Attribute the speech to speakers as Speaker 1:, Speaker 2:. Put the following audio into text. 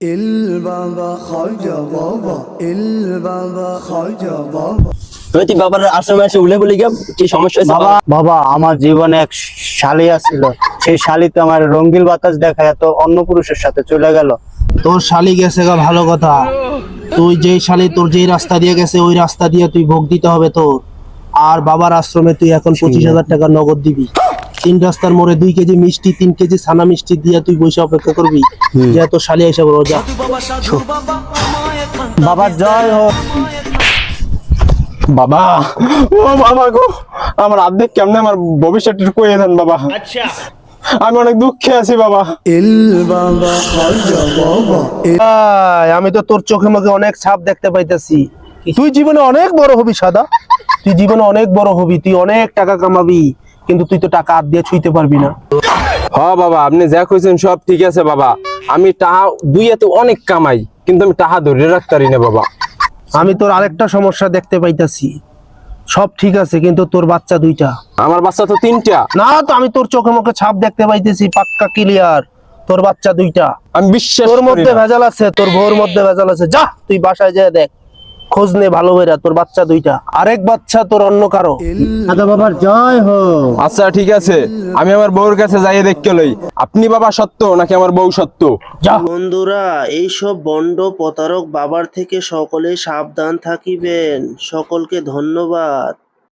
Speaker 1: বাবা খাজা বাবা বাবা খাজা বাবা।
Speaker 2: তুই বাবার আশ্রমে এসে উলে বলি কি সমস্যা হয়েছে
Speaker 3: বাবা বাবা আমার জীবনে এক শালিয়া ছিল, সেই শালি তো আমার রঙ্গিল বাতাস দেখায় তো অন্য পুরুষের সাথে চলে গেল।
Speaker 4: তোর শালি গেছে গা, ভালো কথা। তুই যেই শালি তোর যেই রাস্তা দিয়ে গেছে ওই রাস্তা দিয়ে তুই ভোগ দিতে হবে তোর। আর বাবার আশ্রমে তুই এখন 25,000 টাকা নগদ দিবি। 3 রাস্তার মোড়ে 2 কেজি মিষ্টি 3 কেজি ছানা মিষ্টি দিয়ে তুই বসে অপেক্ষা করবি যে তোর শালি এসে বলো যা।
Speaker 3: বাবার জয় হোক।
Speaker 5: বাবা, ও বাবা গো, আমার অর্ধেক কেমনে আমার ভবিষ্যৎটা কইয়ে দেন বাবা। আমি অনেক দুঃখে আছি বাবা।
Speaker 1: বাবা খাজা বাবা।
Speaker 4: আমি তো তোর চোখে মুখে অনেক ছাপ দেখতে পাইতেছি। তুই জীবনে অনেক বড় হবি সাদা, তুই জীবনে অনেক বড় হবি, তুই অনেক টাকা কামাবি, কিন্তু তুই তো টাকা হাত দিয়ে ছুঁইতে পারবি না।
Speaker 5: হ্যাঁ বাবা, আপনি যা কইছেন সব ঠিক আছে বাবা। আমি টাকা দুইয়াতে অনেক কামাই, কিন্তু আমি টাকা ধরে রাখতে পারি না বাবা।
Speaker 4: আমি তোর আরেকটা সমস্যা দেখতে পাইতাছি। সব ঠিক আছে কিন্তু তোর বাচ্চা 2টা।
Speaker 5: আমার বাচ্চা তো 3টা।
Speaker 4: না তো আমি তোর চোখে মুখে ছাপ দেখতে পাইতেছি, পাক্কা ক্লিয়ার। তোর বাচ্চা 2টা।
Speaker 5: আমি বিশ্বাস
Speaker 4: তোর
Speaker 5: করি
Speaker 4: মধ্যে
Speaker 5: না।
Speaker 4: ভেজাল আছে, তোর বউর মধ্যে ভেজাল আছে। যা তুই বাসায় যেয়ে দেখ, খোঁজ নে ভালো করে। তোর বাচ্চা 2টা, আরেক বাচ্চা তোর অন্য কারো।
Speaker 3: দাদা বাবার জয় হোক।
Speaker 5: আচ্ছা ঠিক আছে, আমি আমার বউর কাছে যাইয়ে দেখতে লই আপনি বাবা সত্য নাকি আমার বউ সত্য।
Speaker 4: যা।
Speaker 6: বন্ধুরা, এইসব বন্ড প্রতারক বাবার থেকে সকলেই সাবধান থাকিবেন। সকলকে ধন্যবাদ।